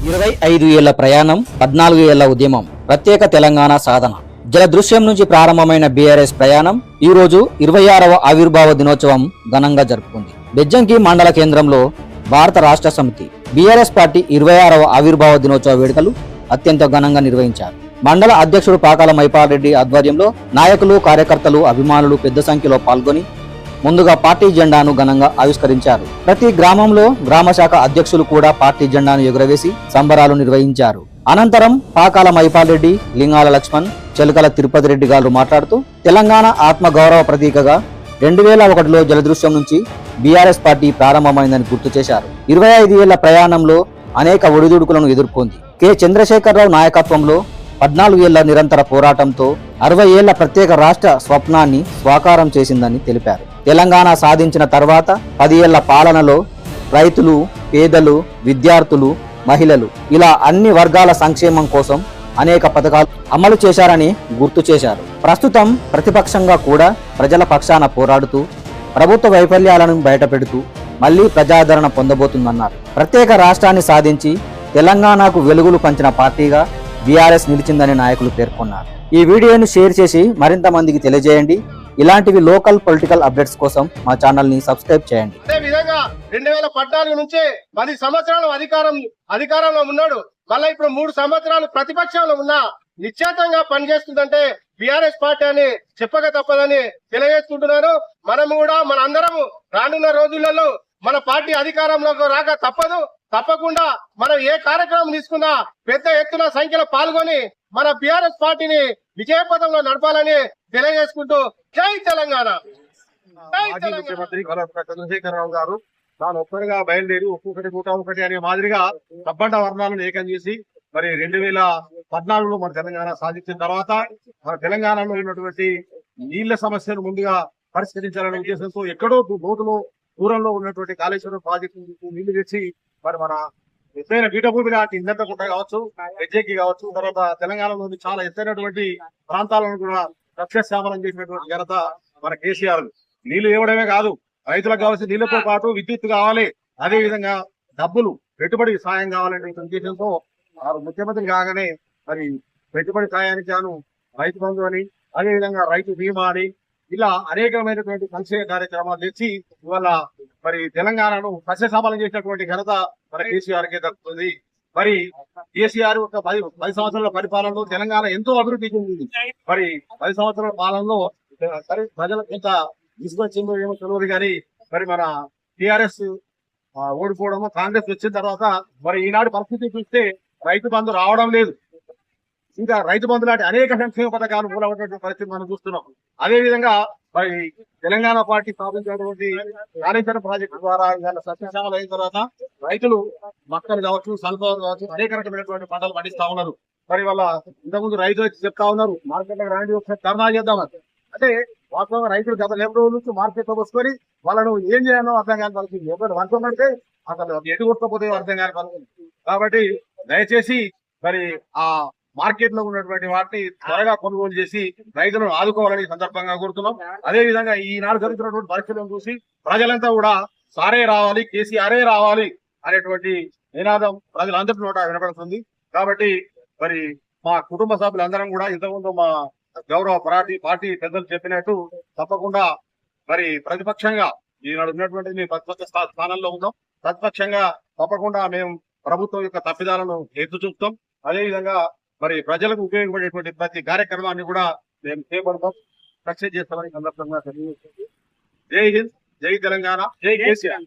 25 ఏళ్ల ప్రయాణం, 14 ఏళ్ల ఉద్యమం, ప్రత్యేక తెలంగాణ సాధన. జలదృశ్యం నుంచి ప్రారంభమైన బీఆర్ఎస్ ప్రయాణం ఈ రోజు 26వ ఆవిర్భావ దినోత్సవం ఘనంగా జరుపుకుంది. బెజ్జంకి మండల కేంద్రంలో భారత రాష్ట్ర సమితి బీఆర్ఎస్ పార్టీ 26వ ఆవిర్భావ దినోత్సవ వేడుకలు అత్యంత ఘనంగా నిర్వహించారు. మండల అధ్యక్షుడు పాకాల మైపారెడ్డి ఆధ్వర్యంలో నాయకులు, కార్యకర్తలు, అభిమానులు పెద్ద సంఖ్యలో పాల్గొని ముందుగా పార్టీ జెండాను ఘనంగా ఆవిష్కరించారు. ప్రతి గ్రామంలో గ్రామ శాఖ అధ్యక్షులు కూడా పార్టీ జెండాను ఎగురవేసి సంబరాలు నిర్వహించారు. అనంతరం పాకాల మైపారెడ్డి, లింగాల లక్ష్మణ్, చెలుకల తిరుపతి రెడ్డి గారు మాట్లాడుతూ తెలంగాణ ఆత్మ గౌరవ ప్రతీకగా 2001లో జలదృశ్యం నుంచి బీఆర్ఎస్ పార్టీ ప్రారంభమైందని గుర్తు చేశారు. 25 ఏళ్ల ప్రయాణంలో అనేక ఒడిదుడుకులను ఎదుర్కొంది. కె చంద్రశేఖరరావు నాయకత్వంలో 14 ఏళ్ల నిరంతర పోరాటంతో 60 ఏళ్ల ప్రత్యేక రాష్ట్ర స్వప్నాన్ని స్వాకారం చేసిందని తెలిపారు. తెలంగాణ సాధించిన తర్వాత 10 ఏళ్ల పాలనలో రైతులు, పేదలు, విద్యార్థులు, మహిళలు ఇలా అన్ని వర్గాల సంక్షేమం కోసం అనేక పథకాలు అమలు చేశారని గుర్తు చేశారు. ప్రస్తుతం ప్రతిపక్షంగా కూడా ప్రజల పక్షాన పోరాడుతూ ప్రభుత్వ వైఫల్యాలను బయటపెడుతూ మళ్లీ ప్రజాదరణ పొందబోతుందన్నారు. ప్రత్యేక రాష్ట్రాన్ని సాధించి తెలంగాణకు వెలుగులు పంచిన పార్టీగా బీఆర్ఎస్ నిలిచిందని నాయకులు పేర్కొన్నారు. ఈ వీడియోను షేర్ చేసి మరింత మందికి తెలియజేయండి. ఇలాంటివి లోకల్ పొలిటికల్ అప్డేట్స్ కోసం మా ఛానల్ ని సబ్స్క్రైబ్ చేయండి. అదే విధంగా 2014 నుంచే 10 సంవత్సరాలు అధికారంలో ఉన్నాడు. మళ్ళీ ఇప్పుడు 3 సంవత్సరాలు ప్రతిపక్షంలో ఉన్నా నిశ్చేతంగా పనిచేస్తుందంటే బీఆర్ఎస్ పార్టీ అని చెప్పక తప్పదని తెలియజేసుకుంటున్నాను. మనము కూడా మన అందరము రానున్న రోజులలో మన పార్టీ అధికారంలోకి రాక తప్పకుండా మనం ఏ కార్యక్రమం తీసుకున్నా పెద్ద ఎత్తున సంఖ్యలో పాల్గొని మన బీఆర్ఎస్ పార్టీని విజయపథంలో నడపాలని తెలియజేసుకుంటూ జై తెలంగాణ. మాజీ ముఖ్యమంత్రి చంద్రశేఖరరావు గారు తాను ఒక్కరిగా బయలుదేరి ఒక్కొక్కటి అనే మాదిరిగా తప్పంట వర్ణాలను ఏకం చేసి మరి 2014లో మన తెలంగాణ సాధించిన తర్వాత మన తెలంగాణలో ఉన్నటువంటి నీళ్ల సమస్యను ముందుగా పరిష్కరించాలనే ఉద్దేశంతో ఎక్కడో దూరంలో ఉన్నటువంటి కాళేశ్వరం ప్రాజెక్టు నీళ్లు తెచ్చి మరి మన ఎత్తైన పీఠభూమి లాంటి ఇందంతకుంట కావచ్చు, ఎజ్జెక్కి కావచ్చు, తర్వాత తెలంగాణలోని చాలా ఎత్తైనటువంటి ప్రాంతాలను కూడా సస్యశ్యామలం చేసినటువంటి ఘనత మన కేసీఆర్. నీళ్లు ఇవ్వడమే కాదు, రైతులకు కావాల్సిన నీళ్లతో పాటు విద్యుత్ కావాలి, అదే విధంగా డబ్బులు పెట్టుబడి సాయం కావాలనే ఉద్దేశంతో ముఖ్యమంత్రి కాగానే మరి పెట్టుబడి సాయానికి గాను రైతు బంధు అని, అదే విధంగా రైతు బీమా అని ఇలా అనేకమైనటువంటి సంక్షేమ కార్యక్రమాలు తెచ్చి ఇవాళ మరి తెలంగాణను సస్యశ్యామలం చేసినటువంటి ఘనత మన కేసీఆర్ కే దక్కుతుంది. మరి కేసీఆర్ ఒక 10 సంవత్సరాల పరిపాలనలో తెలంగాణ ఎంతో అభివృద్ధి చెందింది. మరి 10 సంవత్సరాల పాలనలో సరే ప్రజలకు ఎంత విసుగొచ్చిందో ఏమో తెలియదు కానీ మరి మన టిఆర్ఎస్ ఓడిపోవడము, కాంగ్రెస్ వచ్చిన తర్వాత మరి ఈనాడు పరిస్థితి చూస్తే రైతు బంధు రావడం లేదు. ఇంకా రైతు బంధు లాంటి అనేక సంక్షేమ పథకాలు మూలమైనటువంటి పరిస్థితి మనం చూస్తున్నాం. అదే విధంగా మరి తెలంగాణ పార్టీ స్థాపించినటువంటి కాళేశ్వరం ప్రాజెక్టు ద్వారా సస్యశ్యామలం అయిన తర్వాత రైతులు మక్కలు కావచ్చు, సన్ఫ్లవర్ కావచ్చు, అనేక రకమైనటువంటి పంటలు పండిస్తా ఉన్నారు. మరి వాళ్ళ ఇంతకుముందు రైతులు వచ్చి చెప్తా ఉన్నారు మార్కెట్ లో రాండి ఒకసారి ధర్నా చేద్దామని. అంటే వాస్తవంగా రైతులు గత 2 రోజుల నుంచి మార్కెట్ లో వసుకొని వాళ్ళను ఏం చేయాలో అర్థం కాని పరిస్థితి. ఎవరు వర్షం అంటే అసలు ఎటు కొట్టకపోతే అర్థం కాని పరిస్థితి. కాబట్టి దయచేసి మరి ఆ మార్కెట్ లో ఉన్నటువంటి వాటిని త్వరగా కొనుగోలు చేసి రైతులను ఆదుకోవాలని సందర్భంగా కోరుతున్నాం. అదే విధంగా ఈనాడు జరుగుతున్నటువంటి పరిస్థితులను చూసి ప్రజలంతా కూడా సారే రావాలి, కేసీఆరే రావాలి అనేటువంటి నినాదం ప్రజలందరి నోట వినపడుతుంది. కాబట్టి మరి మా కుటుంబ సభ్యులందరం కూడా ఇంతకుముందు మా గౌరవ పార్టీ పెద్దలు చెప్పినట్టు తప్పకుండా మరి ప్రతిపక్షంగా ఈనాడు ఉన్నటువంటి మేము ప్రతిపక్ష స్థానంలో ఉన్నాం. ప్రతిపక్షంగా తప్పకుండా మేము ప్రభుత్వం యొక్క తప్పిదాలను ఎత్తు చూపుతాం. అదేవిధంగా మరి ప్రజలకు ఉపయోగపడేటువంటి ప్రతి కార్యక్రమాన్ని కూడా మేము చేపడతాం, సక్సెస్ చేస్తామని సందర్భంగా తెలియజేస్తుంది. జై హింద్, జై తెలంగాణ, జై కేసీఆర్.